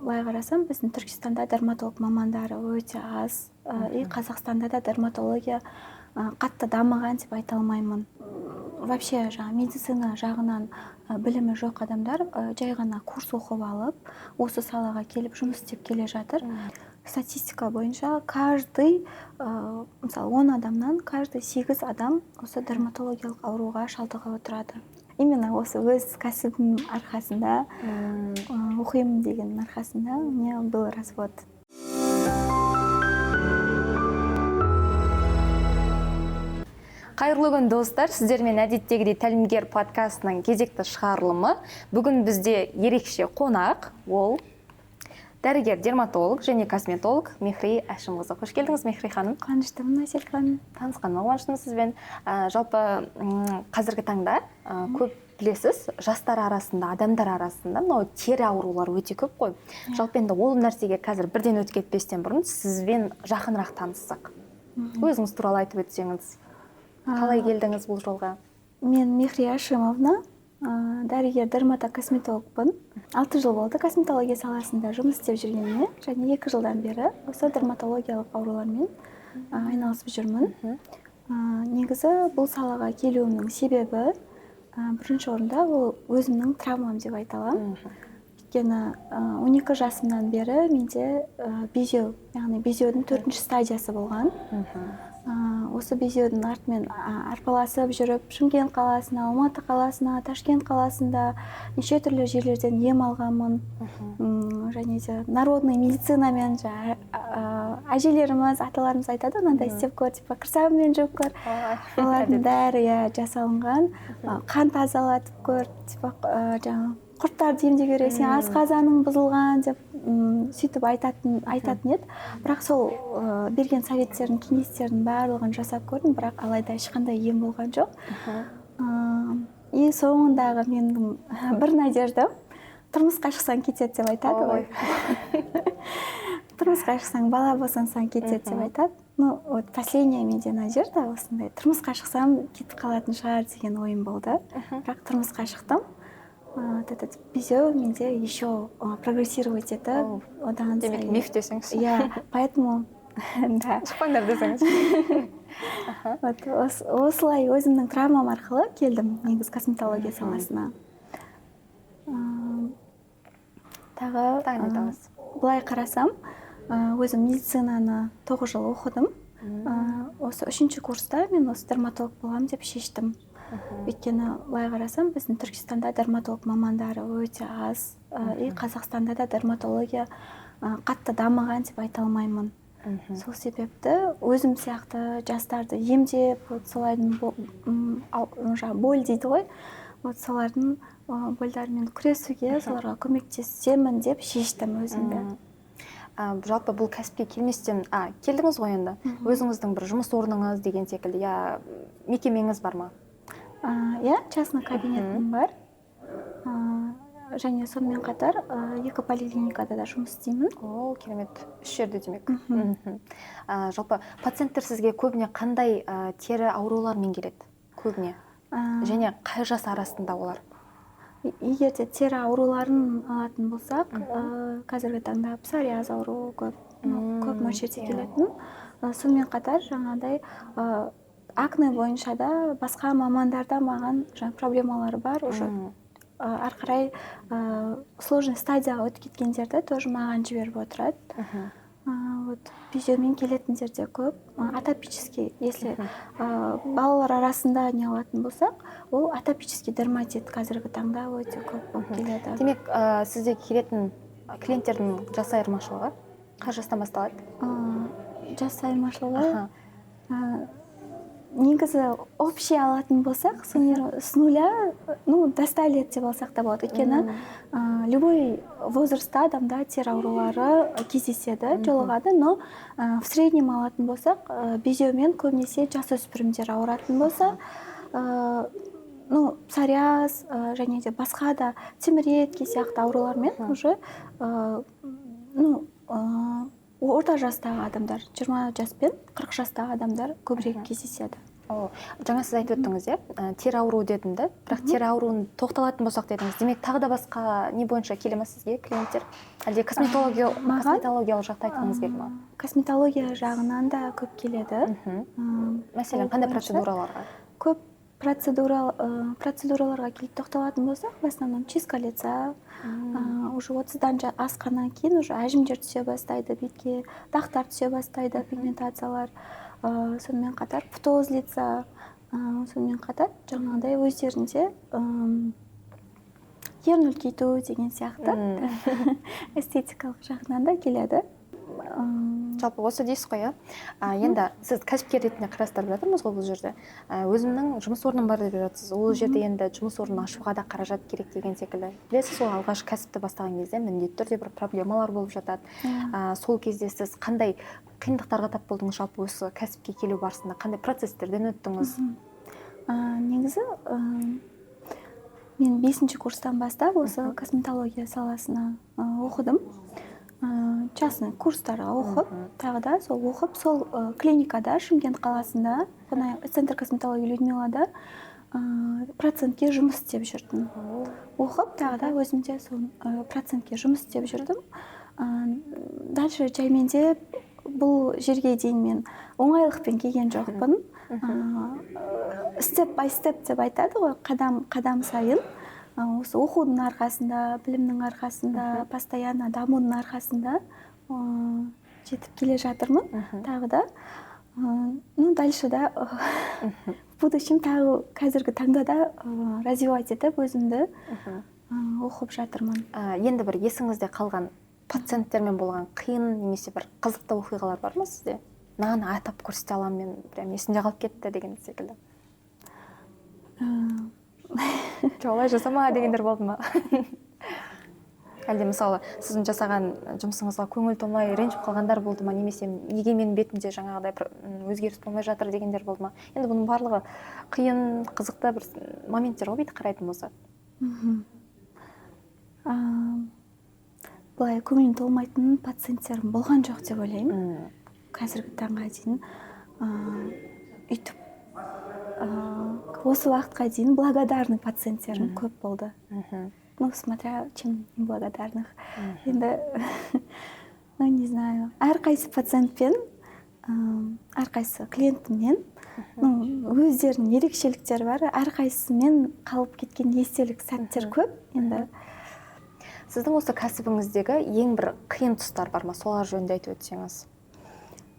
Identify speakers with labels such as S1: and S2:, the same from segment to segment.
S1: былай қарасам біздің Түркістанда дерматолог мамандары өте аз. И Қазақстанда да дерматология қатты дамыған деп айта алмаймын. Вообще жаңа медицина жағынан білімі жоқ адамдар жай ғана курс оқып алып, осы салаға келіп жұмыс істеп келе жатыр. Статистика бойынша каждый, мысалы 10 адамнан каждый 8 адам осы дерматологиялық ауруға шалдығып отырады. Именно осы өз кәсібім арқасында, оқимын деген арқасында у меня был развод.
S2: Қайырлы күн достар, сіздермен әдеттегідей тәлімгер подкастының кезекті шығарылымы. Бүгін бізде ерекше қонақ, ол дәрігер, дерматолог және косметолог Мехри Әшімқызы. Қош келдіңіз, Мехри ханым.
S1: Қуаныштымын, Әсел ханым.
S2: Танысқаныма қуаныштымын сізбен. Жалпы қазіргі таңда көп білесіз, жастар арасында, адамдар арасында мынау тері аурулары өте көп қой. Жалпы енді ол нәрсеге қазір бірден өтіп кетпестен бұрын сізбен жақынырақ таныссақ. Өзіңіз туралы айтып өтсеңіз. Қалай келдіңіз бұл жолға?
S1: Мен Мехри Әшімовна, дәрігер, дерматокосметологпын. 6 жыл болды косметология саласында жұмыс істеп жүргеніме, және 2 жылдан бері осы дерматологиялық аурулармен айналысып жүрмін. Негізі бұл салаға келуімнің себебі бірінші орында ол өзімнің травмам деп айта аламын. Өйткені 12 жасымнан бері менде безеу, яғни безеудің 4-ші стадиясы болған. Осы безеудің артымен арпаласып жүріп, Шымкент қаласына, Алматы қаласына, Ташкент қаласында неше түрлі жерлерден ем алғанмын. Және де народный медицинамен әжелеріміз, аталарымыз айтады, мынандай істеп көр, типа красавымен жуып көр. Олардың бәрі жаралған, қан тазалатып көр, типа жаңа құрттарды емдеуге керек, сен асқазаның бұзылған деп сөйтіп айтатын еді. Бірақ сол берген советтердің, кеңестердің барлығын жасап көрдім, бірақ алайда ешқандай ем болған жоқ. И соңындағы менің бір надеждам, тұрмысқа шықсаң кетеді деп айтады ғой. Тұрмысқа шықсаң, бала босансаң кетеді деп айтады. Ну, вот последняя менде надежда осындай. Тұрмысқа шықсам кетіп қалатын шығар деген ойым болды. Бірақ тұрмысқа шықтым. Этот безеу менде еще прогрессировать етіп, одан
S2: демек миф десеңіз.
S1: Иә, поэтому да.
S2: Шықпаңдар десеңіз.
S1: Осылай өзімнің травмам арқылы келдім негіз косметология саласына. Тағы
S2: айтамыз.
S1: Былай қарасам, өзім медицинаны 9 жыл оқыдым. Осы 3-ші курста мен осы дерматолог боламын деп шештім. Өйткені былай қарасам, біздің Түркістанда дерматолог мамандары өте аз. И Қазақстанда да дерматология қатты дамыған деп айта алмаймын. Сол себепті өзім сияқты жастарды емдеп, солардың боль дейді ғой, солардың больдарымен күресуге, соларға көмектесемін деп шештім өзімді.
S2: Жалпы бұл кәсіпке келместен, келдіңіз ғой енді, өзіңіздің бір жұмыс орныңыз деген секілді, мекемеңіз бар ма?
S1: Иә, частный кабинетім бар. Және сонымен қатар 2 поликлиникада да жұмыс істеймін.
S2: О, керемет. 3 жерде демек. Жалпы пациенттер сізге көбіне қандай тері аурулармен келеді? Көбіне. Және қай жас арасында олар?
S1: Егер де тері ауруларын алатын болсақ, қазіргі таңда псориаз ауруы көп мөлшерде келетін. Сонымен қатар жаңағыдай акне бойынша да басқа мамандарда маған проблемалары бар уже. Арқарай сложный стадияға өтіп кеткендерді тоже маған жіберіп отырады. Безеумен келетіндер де көп. Атопический, если балалар арасында не алатын болсақ, ол атопический дерматит қазіргі таңда өте көп болып келеді.
S2: Демек, сізде келетін клиенттердің жас айырмашылығы қай жастан басталады?
S1: Жас айырмашылығы негізі общий алатын болсақ, с нуля, до 100 лет деп алсақ та болады. Өйткені любой возрастта адамда тері аурулары кездеседі, жолығады, но в среднем алатын болсақ, безеумен көбінесе жасөспірімдер ауыратын болса, псориаз және де басқа да теміретке сияқты аурулармен уже орта жастағы адамдар, 20 жас пен 40 жастағы адамдар көбірек кездеседі.
S2: Жаңа сіз айтып өттіңіз, тері ауруы дедім да, бірақ тері ауруын тоқталатын болсақ дедіңіз. Демек, тағы да басқа не бойынша келе ме сізге клиенттер? Әлде косметологиялық жақта айтқыңыз келді ма?
S1: Косметология жағынан да көп келеді.
S2: Мәселен, қандай процедураларға?
S1: Көп процедураларға келіп тоқталатын болсақ, в основном чистка лица, уже 30-дан асқаннан кейін уже әжімдер түсе бастайды, бетке дақтар түсе бастайды, пигментациялар. Сонымен қатар птоз лица, сонымен қатар жаңағыдай өздерінде ерін үлкейту деген сияқты эстетикалық жағынан да келеді.
S2: Жалпы осы дейсіз ғой, енді сіз кәсіпкер ретінде қарастырып жатырмыз ғой бұл жерде. Өзімнің жұмыс орным бар деп жатсыз. Ол жерде енді жұмыс орнын ашуға да қаражат керек деген секілді. Білесіз, ол алғаш кәсіпті бастаған кезде міндетті түрде бір проблемалар болып жатады. Сол кезде сіз қандай қиындықтарға тап болдыңыз, жалпы осы кәсіпке келу барысында қандай процесстерден өттіңіз?
S1: Негізі мен 5-ші курстан бастап осы косметология саласына оқыдым. Частный курстарға оқып, тағы да сол оқып, сол клиникада, Шымкент қаласында, центр косметологии Людмилада процентке жұмыс істеп жүрдім. Оқып, тағы да өзімде сол процентке жұмыс істеп жүрдім. Дальше жайменде бұл жерге дейін мен оңайлықпен келген жоқпын. Степ бай степ деп айтады ғой, қадам сайын. Осы оқудың арқасында, білімнің арқасында, постоянно дамудың арқасында жетіп келе жатырмын. Тағы да, дальше да в будущем тағы қазіргі таңда да развивать етіп өзімді оқып жатырмын.
S2: Енді бір есіңізде қалған пациенттермен болған қиын немесе бір қызықты оқиғалар бар ма сізде? Мынаны атап көрсете аламын, мен прям есімде қалып кетті деген секілді. Олай жасама дегендер болды ма? Әлде мысалы сіздің жасаған жұмысыңызға көңіл толмай ренжіп қалғандар болды ма, немесе неге менің бетімде жаңағыдай өзгеріс болмай жатыр дегендер болды ма? Енді бұның барлығы қиын, қызықты бір моменттер ғой, бүйтіп қарайтын болсақ.
S1: Былай көңілім толмайтын пациенттерім болған жоқ деп ойлаймын. Қазіргі таңға дейін үйтіп осы уақытқа дейін благодарный пациенттерім көп болды. Ну, смотря чем неблагодарных. Енді, не знаю, әрқайсы пациентпен, әрқайсы клиентімнен өздерінің ерекшеліктері бар, әрқайсымен қалып кеткен естелік сәттер көп. Енді
S2: сіздің осы кәсібіңіздегі ең бір қиын тұстар бар ма? Солар жөнінде айтып өтсеңіз.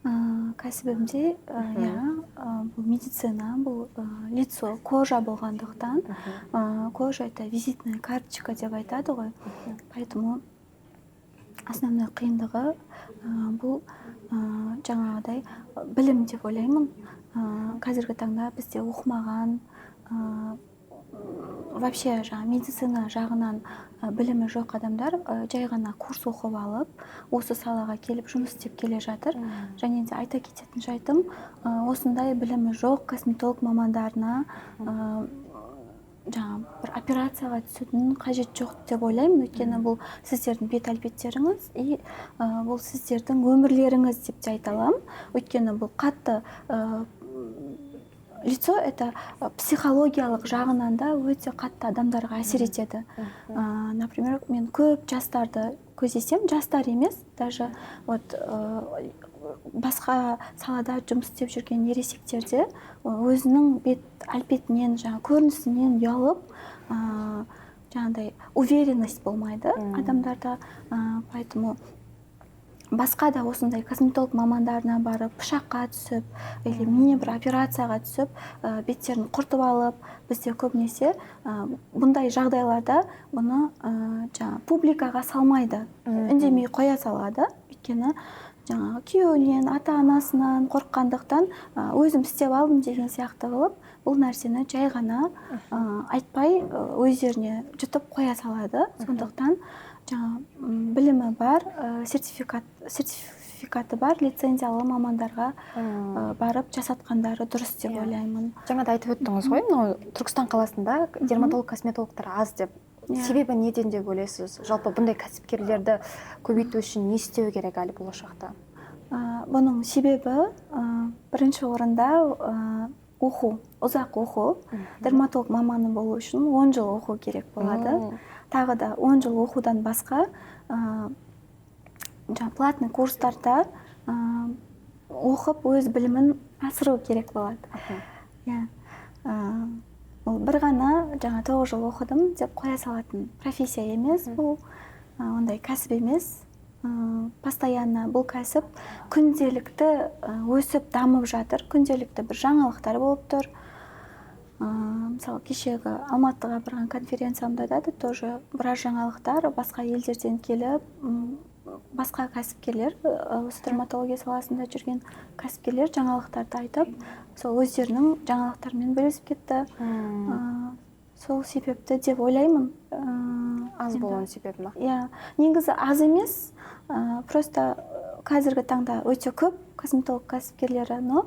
S1: Кәсібімде, бұл медицина, бұл лицо, кожа болғандықтан, кожа это визитная карточка деп айтады ғой. Поэтому основной қиындығы бұл жаңағыдай білім деп ойлаймын. Қазіргі таңда бізде оқымаған, вообще медицина жағынан білімі жоқ адамдар жай ғана курс оқып алып, осы салаға келіп жұмыс істеп келе жатыр. Және де айта кететін жайтым, осындай білімі жоқ косметолог мамандарына бір операцияға түсудің қажет жоқ деп ойлаймын. Өйткені бұл сіздердің бет әлпеттеріңіз и бұл сіздердің өмірлеріңіз деп те айта аламын. Өйткені бұл қатты лицо это психологиялық жағынан да өте қатты адамдарға әсер етеді. Например, мен көп жастарды көздесем, жастар емес, даже басқа салада жұмыс істеп жүрген ересектерде өзінің бет әлпетінен, көрінісінен ұялып, жаңағыдай уверенность болмайды адамдарда. Поэтому басқа да осындай косметолог мамандарына барып, пышаққа түсіп, или міне бір операцияға түсіп, беттерін құртып алып, бізде көбінесе бұндай жағдайларда бұны публикаға салмайды, үндемей қоя салады. Өйткені жаңағы күйеуінен, ата-анасынан қорыққандықтан өзім істеп алдым деген сияқты қылып, бұл нәрсені жай ғана айтпай өздеріне жұтып қоя салады. Сондықтан білімі бар, сертификаты бар, лицензиялы мамандарға барып жасатқандары дұрыс деп ойлаймын.
S2: Жаңада айтып өттіңіз ғой, Түркістан қаласында дерматолог-косметологтар аз деп. Себебі неден деп ойлайсыз? Жалпы бұндай кәсіпкерлерді көбейту үшін не істеу керек әлі болашақта?
S1: Бұның себебі бірінші орында оқу, ұзақ оқу. Дерматолог маманы болу үшін 10 жыл оқу керек болады. Тағы да 10 жыл оқудан басқа платный курстарда оқып өз білімін асыру керек болады. Ол бір ғана 9 жыл оқыдым деп қоя салатын профессия емес, бұл ондай кәсіп емес. Постоянно бұл кәсіп күнделікті өсіп дамып жатыр, күнделікті бір жаңалықтар болып тұр. Мысалы, кешегі Алматыға барған конференциямда да тоже біраз жаңалықтар басқа елдерден келіп, басқа кәсіпкерлер, осы дерматология саласында жүрген кәсіпкерлер жаңалықтарды айтып, сол өздерінің жаңалықтармен бөлісіп кетті. Сол себепті деп ойлаймын.
S2: Аз болған себебі ма?
S1: Негізі аз емес, просто қазіргі таңда өте көп косметолог кәсіпкерлері, но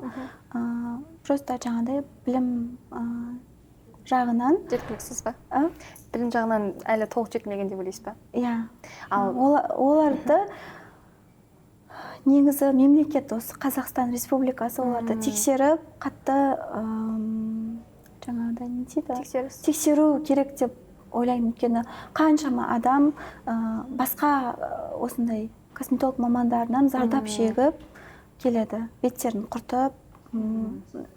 S1: просто жаңағыдай білім жағынан
S2: жеткіліксіз ба? Білім жағынан әлі толық жетілмеген деп ойлайсыз ба?
S1: Оларды негізі мемлекет, осы Қазақстан Республикасы оларды тексеріп, қатты жаңағыдай не дейді? Тексеру керек деп ойлаймын. Өйткені қаншама адам басқа осындай косметолог мамандарынан зардап шегіп келеді. Беттерін құртып,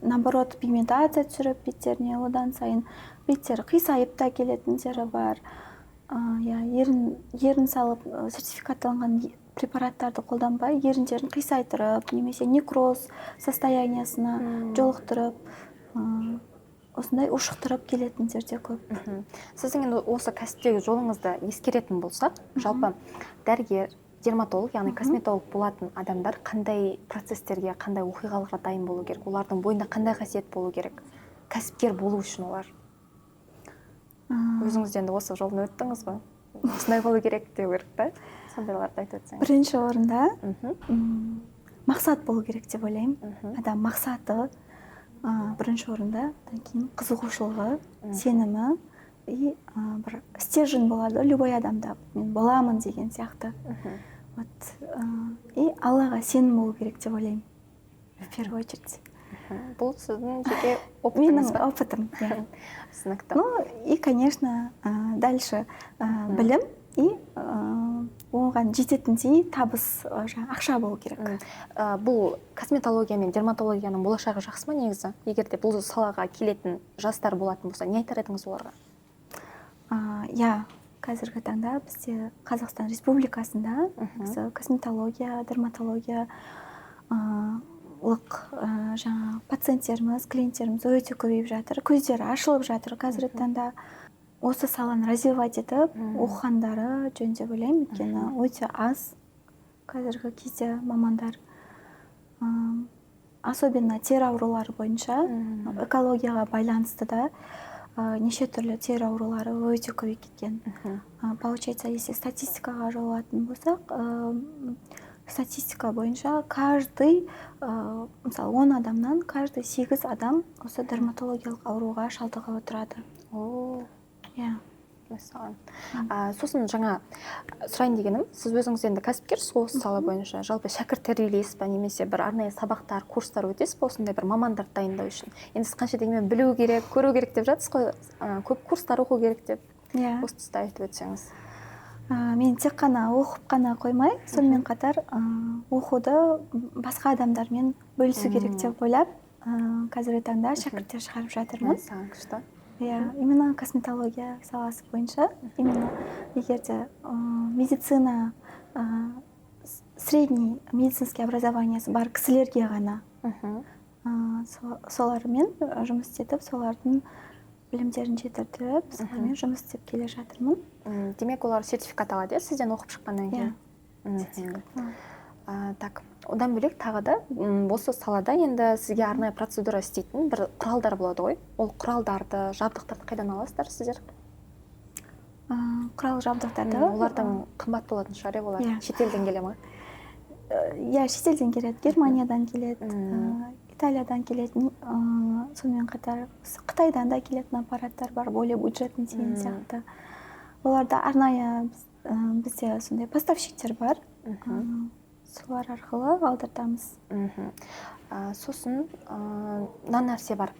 S1: наоборот, пигментация түсіріп беттеріне, одан сайын беттері қисайып та келетіндері бар. Ерін салып сертификатталған препараттарды қолданбай, еріндерін қисайтырып, немесе некроз состояниясына жолықтырып, осындай ушықтырып келетіндер де көп.
S2: Сіздің енді осы кәсіптегі жолыңызды ескеретін болсақ, жалпы дәрігер, дерматолог, яғни косметолог болатын адамдар қандай процестерге, қандай оқиғаларға дайын болу керек? Олардың бойында қандай қасиет болу керек? Кәсіпкер болу үшін олар? Өзіңіз енді осы жолын өттіңіз ғой. Осындай болу керек деу керек па? Сондайларды айтып өтсеңіз.
S1: Бірінші орында мақсат болу керек деп ойлаймын. Адам мақсаты бірінші орында, кейін қызығушылығы, сенімі и бір стержень болады любой адамда. Мен боламын деген сияқты. И Аллаға сенім болу керек деп ойлаймын. В первую очередь.
S2: Бұл сіздің жеке опытыңыз ба?
S1: Менің опытым.
S2: Түсінікті.
S1: Ну и, конечно, дальше білім и оған жететіндей табыс, ақша болу керек.
S2: Бұл косметология мен дерматологияның болашағы жақсы ма негізі? Егер де бұл салаға келетін жастар болатын болса, не айтар едіңіз оларға?
S1: Қазіргі таңда бізде Қазақстан Республикасында косметология, дерматология пациенттеріміз, клиенттеріміз өте көбейіп жатыр, көздері ашылып жатыр қазіргі таңда. Осы саланы развивать етіп, оқығандары жөн деп ойлаймын, өйткені өте аз қазіргі кезде мамандар. Особенно тері аурулары бойынша, экологияға байланысты да неше түрлі тері аурулары өте көбейіп кеткен. Получается, если статистикаға жолатын болсақ, статистика бойынша каждый, мысалы 10 адамнан каждый 8 адам осы дерматологиялық ауруға шалдығып отырады.
S2: Сосын жаңа сұрайын дегенім, сіз өзіңіз енді кәсіпкерсіз осы сала бойынша, жалпы шәкірт тәрбиелейсіз ба, немесе бір арнайы сабақтар, курстар өтесіз ба осындай бір мамандарды дайындау үшін? Енді сіз қанша дегенмен білу керек, көру керек деп жатсыз ғой, көп курстар оқу керек деп. Осы тұста айтып өтсеңіз.
S1: Мен тек қана оқып қана қоймай, сонымен қатар оқуды басқа адамдармен бөлісу керек деп ойлап, қазіргі таңда шәкірттер шығарып жатырмын. Именно косметология саласы бойынша, именно егерде медицина, средний медицинский образованиясы бар кісілерге ғана солармен жұмыс істетіп, солардың білімдерін жетілдіріп, солармен жұмыс істеп келе жатырмын.
S2: Демек, олар сертификат алады, сізден оқып шыққаннан кейін? Так, одан бөлек тағы да осы салада енді сізге арнайы процедура істейтін бір құралдар болады ғой. Ол құралдарды, жабдықтарды қайдан аласыздар сіздер?
S1: Құрал жабдықтарды?
S2: Олардың қымбат болатын шығар, олар шетелден келе ма?
S1: Шетелден келеді, Германиядан келеді, Италиядан келеді, сонымен қатар Қытайдан да келетін аппараттар бар, более бюджетный деген сияқты. Оларда арнайы бізде сондай поставщиктер бар. солар арқылы алдыртамыз.
S2: Сосын мына нәрсе бар.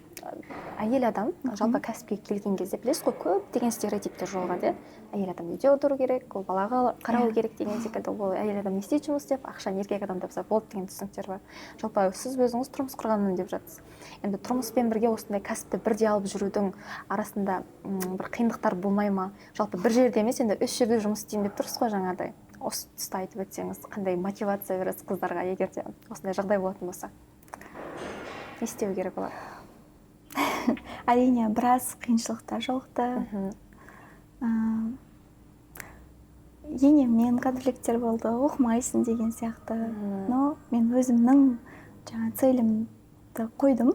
S2: Әйел адам жалпы кәсіпке келген кезде білесіз ғой, көптеген стереотиптер жолға. Әйел адам үйде отыру керек, ол балаға қарау керек деген секілді. Ол әйел адам не істейді жұмыс істеп, ақшаны еркек адам тапса болды деген түсініктер бар. Жалпы сіз өзіңіз тұрмыс құрғанмын деп жатсыз. Енді тұрмыспен бірге осындай кәсіпті бірде алып жүрудің арасында бір қиындықтар болмай ма? Жалпы бір жерде емес, енді 3 жерде жұмыс істеймін деп тұрсыз ғой жаңағыдай. Осы тұста айтып өтсеңіз, қандай мотивация бересіз қыздарға, егер де осындай жағдай болатын болса? Не істеу керек олар?
S1: Әрине, біраз қиыншылықтар жолықты. Енеммен конфликттер болды, оқымайсың деген сияқты. Но мен өзімнің жаңа целімді қойдым.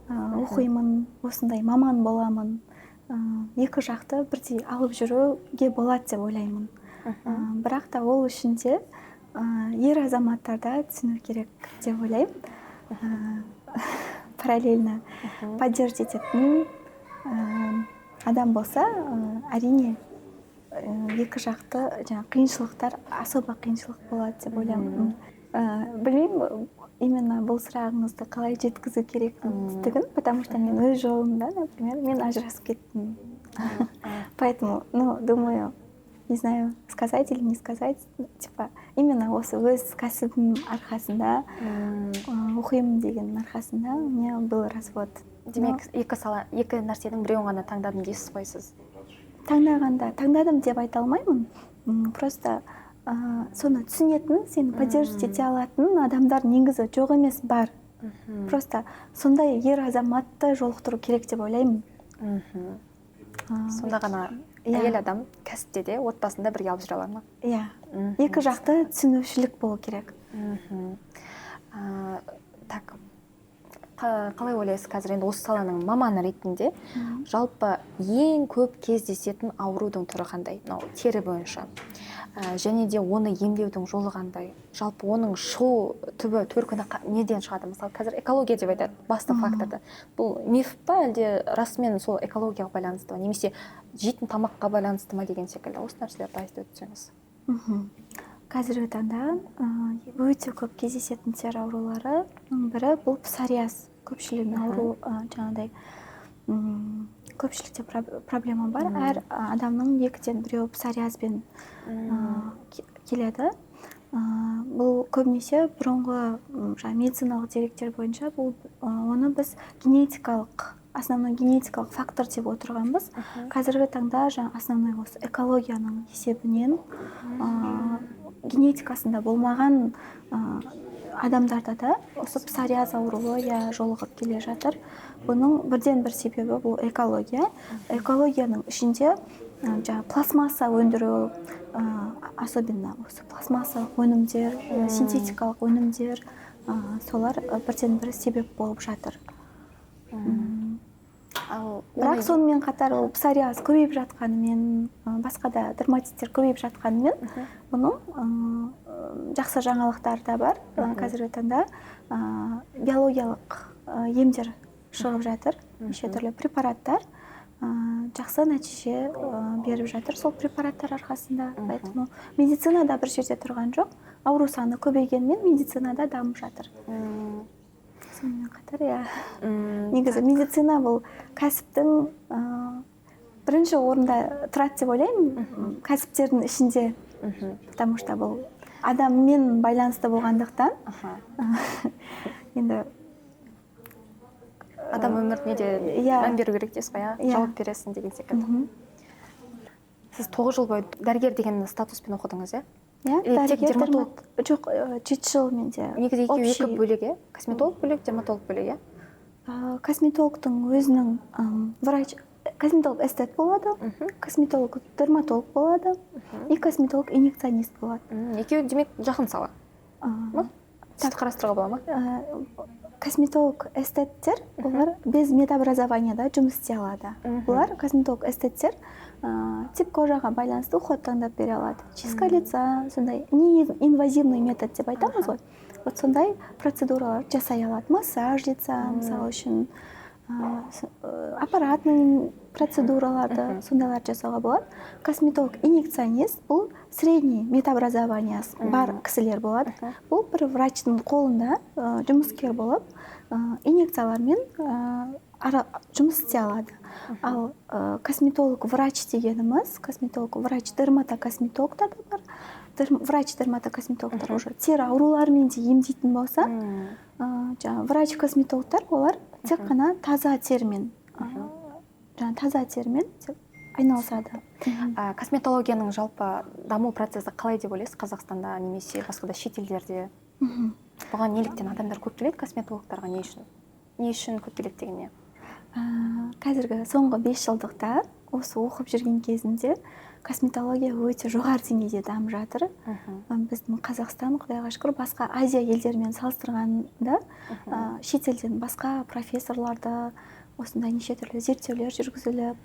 S1: Оқимын, осындай маман боламын. Екі жақты бірдей алып жүруге болады деп ойлаймын. Бірақ та ол үшін де ер азаматтарда түсіну керек деп ойлаймын. Параллельно поддерживать ететін адам болса, әрине екі жақты қиыншылықтар, особо қиыншылық болады деп ойлаймын. Білмеймін, именно бұл сұрағыңызды қалай жеткізу керектігін, потому что мен өз жолымда, например, мен ажырасып кеттім. Поэтому, думаю, не знаю, сказать или не сказать, типа, именно осы өз кәсібім арқасында, оқимын деген арқасында у меня был развод.
S2: Демек, екі нәрсенің біреуін ғана таңдадым дейсіз ғой сіз?
S1: Таңдадым деп айта алмаймын. Просто соны түсінетін, сені поддерживать ете алатын адамдар негізі жоқ емес, бар. Просто сондай ер азаматты жолықтыру керек деп ойлаймын.
S2: Сонда ғана әйел адам кәсіпте де, отбасында бірге алып жүре алар ма?
S1: Иә. Екі жақты түсінушілік болу керек.
S2: Так, қалай ойлайсыз қазір енді осы саланың маманы ретінде жалпы ең көп кездесетін аурудың түрі қандай? Тері бойынша. Және де оны емдеудің жолы қандай? Жалпы оның шығу түбі төркіні неден шығады? Мысалы, қазір экология деп айтады, басты факторды. Бұл миф па, әлде расымен сол экологияға байланысты ма, немесе жейтін тамаққа байланысты ма деген секілді? Осы нәрселерді айтып өтсеңіз.
S1: Қазіргі таңда өте көп кездесетін тері ауруларының бірі бұл псориаз. Көпшілігінің ауру жаңағыдай көпшілікте проблема бар. Әр адамның 2-ден 1 псориазбен келеді. Бұл көбінесе бұрынғы медициналық деректер бойынша оны біз основной генетикалық фактор деп отырғанбыз. Қазіргі таңда основной осы экологияның есебінен генетикасында болмаған адамдарда да осы псориаз ауруы жолығып келе жатыр. Бұның бірден бір себебі бұл экология. Экологияның ішінде пластмасса өндіру, особенно осы пластмассалық өнімдер, синтетикалық өнімдер, солар бірден бір себеп болып жатыр. Бірақ сонымен қатар ол псориаз көбейіп жатқанымен, басқа да дерматиттер көбейіп жатқанымен, бұның жақсы жаңалықтары да бар. Қазіргі таңда биологиялық емдер шығып жатыр, неше түрлі препараттар жақсы нәтиже беріп жатыр сол препараттар арқасында. Поэтому медицинада бір жерде тұрған жоқ, ауру саны көбейгенмен медицинада дамып жатыр. Сонымен қатар, негізі медицина бұл кәсіптің бірінші орында тұрады деп ойлаймын, кәсіптердің ішінде, потому что бұл адаммен байланысты болғандықтан, енді
S2: адам өміріне де мән беру керек дейсіз ғой, жауап бересің деген секілді. Сіз 9 жыл бойы дәрігер деген статуспен оқыдыңыз,
S1: дәрігер жоқ, 7 жыл менде.
S2: Негізі екі бөлек, косметолог бөлек, дерматолог бөлек,
S1: косметологтың өзінің врач, косметолог эстет болады, косметолог дерматолог болады, и косметолог инъекционист болады.
S2: Екеуі демек жақын сала ма? Сізді қарастыруға бола ма?
S1: Косметолог эстеттер, олар без медобразованияда жұмыс істей алады. Олар косметолог эстеттер тип кожаға байланысты уход таңдап бере алады. Чистка лица, сондай неинвазивный метод деп айтамыз ғой. Вот сондай процедуралар жасай алады. Массаж лица, мысалы үшін, аппаратный процедураларды сондайларды жасауға болады. Косметолог инъекционист бұл средний метаобразованиясы бар кісілер болады. Бұл бір врачтың қолында жұмыскер болып инъекциялармен жұмыс істей алады. Ал косметолог врач дегеніміз, косметолог врач дерматокосметологтар да бар. Врач дерматокосметологтар уже тері ауруларымен де емдейтін болса, врач косметологтар олар тек қана таза термен айналысады.
S2: Косметологияның жалпы даму процесі қалай деп ойлайсыз Қазақстанда немесе басқа да шетелдерде? Бұған неліктен адамдар көп келеді косметологтарға, не үшін? Не үшін көп келеді дегеніне?
S1: Қазіргі соңғы 5 жылдықта осы оқып жүрген кезінде косметология өте жоғары деңгейде дамып жатыр. Біздің Қазақстан, Құдайға шүкір, басқа Азия елдерімен салыстырғанда шетелден басқа профессорларды осындай неше түрлі зерттеулер жүргізіліп,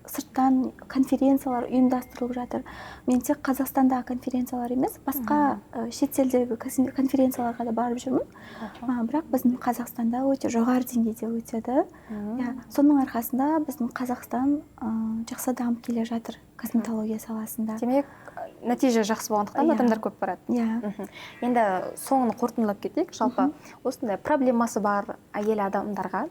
S1: сырттан конференциялар ұйымдастырылып жатыр. Мен тек Қазақстандағы конференциялар емес, басқа шетелдегі конференцияларға да барып жүрмін. Бірақ біздің Қазақстанда өте жоғары деңгейде өтеді. Соның арқасында біздің Қазақстан жақсы дамып келе жатыр косметология саласында.
S2: Демек, нәтиже жақсы болғандықтан адамдар көп барады. Енді соңын қорытындылап кетейік. Жалпы осындай проблемасы бар әйел адамдарға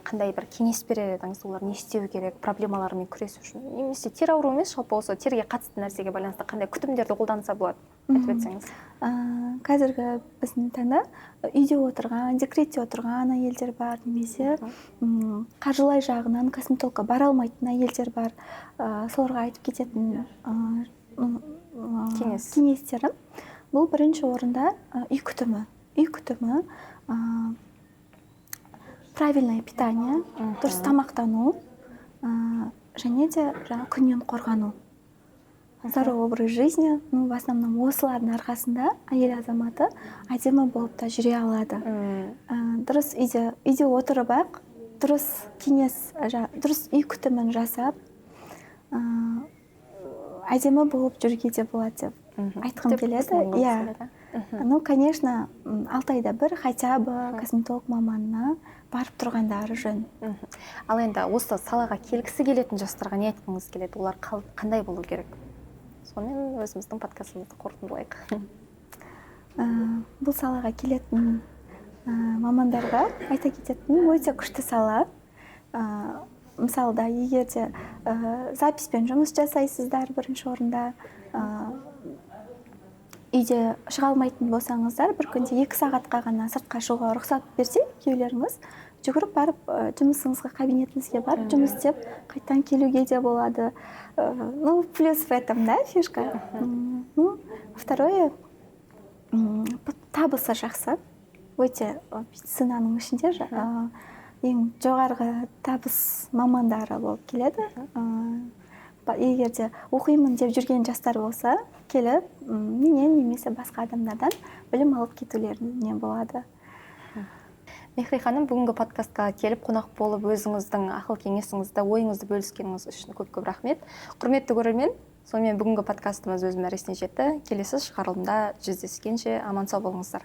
S2: қандай бір кеңес берер едіңіз, олар не істеу керек проблемалармен күресу үшін? Немесе тері ауру емес, жалпы осы терге қатысты нәрсеге байланысты қандай күтімдерді қолданса болады? Айтып өтсеңіз.
S1: Қазіргі біздің таңда үйде отырған, декретте отырған әйелдер бар, немесе қаржылай жағынан косметологқа бара алмайтын әйелдер бар. Соларға айтып кететін кеңестерім. Бұл бірінші орында үй күтімі. Правильное питание, дұрыс тамақтану және де күннен қорғану. Здоровый образ жизни, в основном осылардың арқасында әйел азаматы әдемі болып та жүре алады. Дұрыс үйде отырып ақ, дұрыс үй күтімін жасап, әдемі болып жүруге де болады деп айтқым келеді. Ну, конечно, 6 айда бір хотя бы косметолог маманына барып тұрғандары жөн.
S2: Ал енді осы салаға келгісі келетін жастарға не айтқыңыз келеді? Олар қандай болу керек? Сонымен өзіміздің подкастымызды қорытындылайық.
S1: Бұл салаға келетін мамандарға айта кететін өте күшті сала. Мысалда, егер де записпен жұмыс жасайсыздар бірінші орында, үйде шыға алмайтын болсаңыздар, бір күнде 2 сағатқа ғана сыртқа шығуға рұқсат берсе, күйеулеріңіз жүгіріп барып жұмысыңызға, кабинетіңізге барып жұмыс істеп, қайтадан келуге де болады. Ну, плюс в этом, да, фишка. Второе, табысы жақсы. Өте медицинаның ішінде ең жоғарғы табыс мамандары болып келеді. Егер де оқимын деп жүрген жастар болса, келіп, менен немесе басқа адамдардан білім алып кетулеріне болады.
S2: Мехри ханым, бүгінгі подкастқа келіп, қонақ болып, өзіңіздің ақыл кеңесіңізді, ойыңызды бөліскеніңіз үшін көп рахмет. Құрметті көрермен, сонымен бүгінгі подкастымыз өз мәресіне жетті. Келесі шығарылымда жүздескенше аман сау болыңыздар.